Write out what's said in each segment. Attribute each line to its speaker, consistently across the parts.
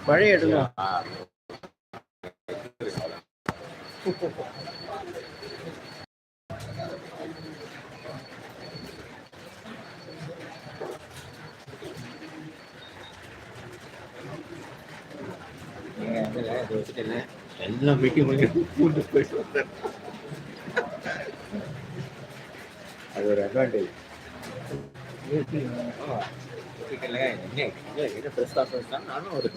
Speaker 1: மழை எடுங்க. எல்லாம் மீட்டிங் பண்ணி கூட்டு போயிட்டு வந்தேன். அது ஒரு அட்வான்டேஜ். நானும் ஒரு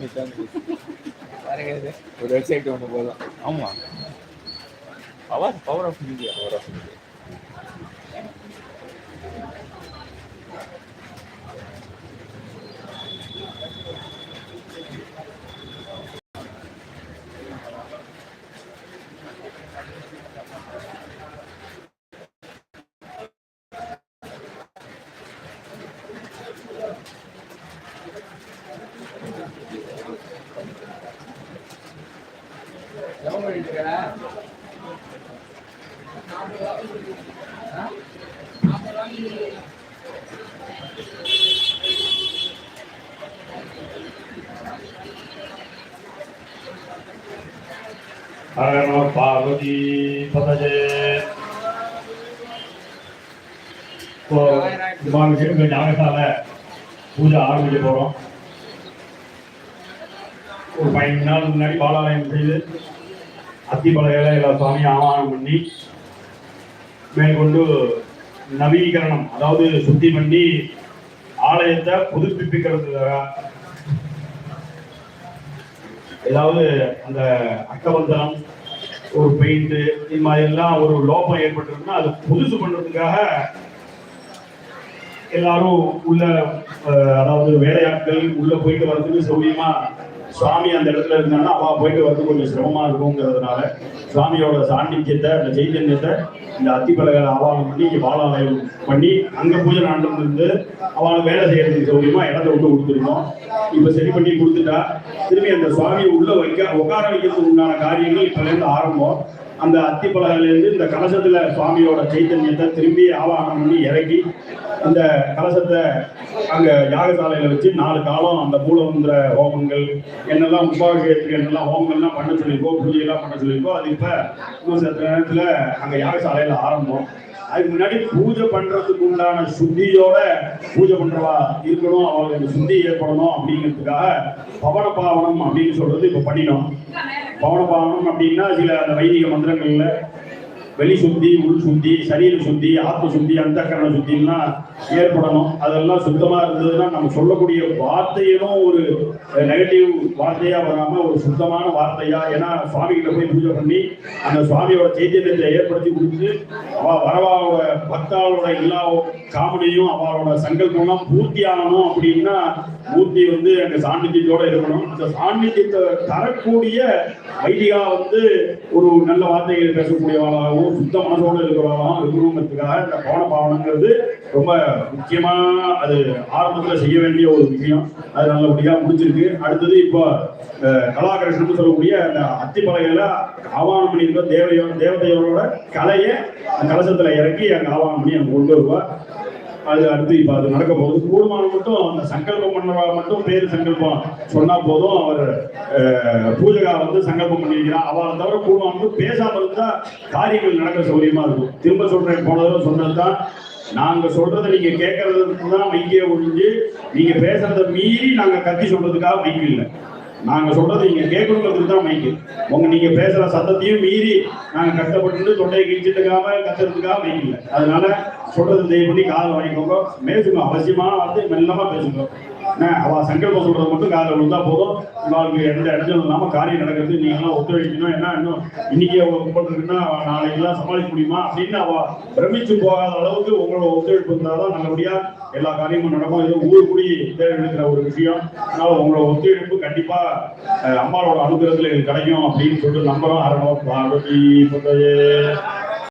Speaker 1: ஒரு வெப்சைட் ஒன்று போதும். ஆமா, பவர் ஆஃப் மீடியா. பார்வதி பதஜே. யாகசால பூஜை ஆரம்பிக்க போறோம். ஒரு 15 நாள் முன்னாடி பாலாலயம் செய்து அத்திப்பலைகளை எல்லா சுவாமியும் ஆவானம் பண்ணி மேற்கொண்டு நவீகரணம், அதாவது சுத்தி பண்ணி ஆலயத்தை புதுப்பிக்கிறதுக்காக, ஏதாவது அந்த அக்கபந்தனம், ஒரு பெயிண்ட், இது மாதிரி எல்லாம் ஒரு லோபம் ஏற்பட்டிருக்குன்னா அதை புதுசு பண்றதுக்காக எல்லாரும் உள்ள, அதாவது வேலையாட்கள் உள்ள போயிட்டு வர்றதுக்கு சௌரியமா, சுவாமி அந்த இடத்துல இருந்தாங்கன்னா அவ போயிட்டு வரது கொஞ்சம் சிரமமா இருக்குங்கிறதுனால சுவாமியோட சாண்டித்யத்தை, அந்த சைத்தன்யத்தை இந்த அத்திப்பலகை ஆவானம் பண்ணி இங்கே பாலாலயம் பண்ணி அங்கே பூஜை நாட்டம் இருந்து அவளுக்கு வேலை செய்யறதுக்கு சௌரியமா இடத்த விட்டு கொடுத்துருந்தோம். இப்போ சரி பண்ணி கொடுத்துட்டா திரும்பி அந்த சுவாமியை உள்ள உட்கார வைக்கிறதுக்கு உண்டான காரியங்கள் இப்போலேருந்து ஆரம்பம். அந்த அத்திப்பலகையிலேருந்து இந்த கலசத்துல சுவாமியோட சைத்தன்யத்தை திரும்பி ஆவானம் பண்ணி இறக்கி அந்த கலசத்தை அங்க யாகசாலையில வச்சு 4 காலம் அந்த மூலமந்திர ஹோமங்கள் என்னெல்லாம் உபாபிஷேகத்துக்கு என்னெல்லாம் ஹோமங்கள்லாம் பண்ண சொல்லியிருக்கோம், பூஜையெல்லாம் பண்ண சொல்லியிருக்கோம். அது இப்ப இன்னும் சில நேரத்துல அங்க யாகசாலையில ஆரம்பம். அதுக்கு முன்னாடி பூஜை பண்றதுக்கு உண்டான சுத்தியோட பூஜை பண்றவா இருக்கணும், அவங்களுக்கு சுத்தி ஏற்படணும் அப்படிங்கிறதுக்காக பவன பாவனம் அப்படின்னு சொல்றது இப்ப பண்ணினோம். பவன பாவனம் அப்படின்னா சில அந்த வைதிக மந்திரங்கள்ல வெளி சுத்தி, உள் சுத்தி, சரீர சுத்தி, ஆத்ம சுத்தி, அந்த கரண சுத்திலாம் ஏற்படணும். அதெல்லாம் சுத்தமா இருந்ததுன்னா நம்ம சொல்லக்கூடிய வார்த்தையிலும் ஒரு நெகட்டிவ் வார்த்தையா வராம ஒரு சுத்தமான வார்த்தையா, ஏன்னா சுவாமி கிட்ட போய் பூஜை பண்ணி அந்த சுவாமியோட சைத்தன்யத்தை ஏற்படுத்தி கொடுத்து வரவாவோட பக்தாவோட எல்லா காமனையும் அவளோட சங்கல்பம்லாம் பூர்த்தி ஆகணும். அப்படின்னா மூர்த்தி அங்க சாநித்தியத்தோட இருக்கணும். அந்த சாநித்தியத்தை தரக்கூடிய வைதிகா ஒரு நல்ல வார்த்தைகள் பேசக்கூடியவளாகவும் சுத்த மனசோடு இருக்கிறவங்களாம் இருக்கணுங்கிறதுக்காக இந்த பவன பாவனங்கிறது ரொம்ப முக்கியமா அது ஆரம்பத்தில் செய்ய வேண்டிய ஒரு விஷயம். அது நல்லபடியா முடிச்சிருக்கு. அடுத்தது இப்போ கலாகிருஷ்ணன் சொல்லக்கூடிய அந்த அத்திப்பலகையில ஆவானம் பண்ணியிருக்க தேவதையோட கலையை அந்த கலசத்துல இறக்கி அங்கே ஆவானம் பண்ணி அங்கே கொண்டு வருவா. அது அடுத்து இப்போ அது நடக்க போகுது. கூடுமானம் மட்டும் அந்த சங்கல்பம் பண்ணவா மட்டும் பேரு சங்கல்பம் சொன்னா போதும். அவர் பூஜகா சங்கல்பம் பண்ணியிருக்கிறான். அவளை தவிர கூடுமானம் பேசாம இருந்தா காரியங்கள் நடக்க சௌரியமா இருக்கும். திரும்ப சொல்றேன், போன தடவை சொன்னதுதான், நாங்க சொல்றதை நீங்க கேட்கறதுக்கு தான் மைக்கே ஒழிஞ்சு நீங்க பேசுறதை மீறி நாங்க கத்தி சொல்றதுக்காக மைக்கு இல்லை. நாங்க சொல்றதை நீங்க கேட்கணுங்கிறதுக்கு தான் மைக்கு. நீங்க பேசுற சத்தத்தையும் மீறி நாங்க கஷ்டப்பட்டு தொண்டையை கிழிச்சிட்டுக்காம கத்துறதுக்காக மைக்கு இல்லை. அதனால சொல்றது தயவு பண்ணி காதை வாங்கிக்கோங்க, பேசுங்க. அவசியமான வார்த்தை மெல்லமா பேசுங்க. அவ சங்கல்பம் சொல்றது மட்டும் காதை விழுந்தா போதும். உங்களுக்கு எந்த இடத்துல இல்லாம காரியம் நடக்கிறது நீங்களாம் ஒத்துழைக்கணும். ஏன்னா இன்னும் இன்னைக்கே இருக்குன்னா நாளைக்கு எல்லாம் சமாளிக்க முடியுமா அப்படின்னு அவ பிரமிச்சு போகாத அளவுக்கு உங்களோட ஒத்துழைப்பு இருந்தால்தான் நல்லபடியா எல்லா காரியமும் நடக்கும். இது ஊர் கூடி தேர்ந்தெடுக்கிற ஒரு விஷயம். அதனால உங்களோட ஒத்துழைப்பு கண்டிப்பா அம்மாவோட அனுகிரகத்துல கிடைக்கும் அப்படின்னு சொல்லிட்டு நம்புறோம். அரணும் பார்வதி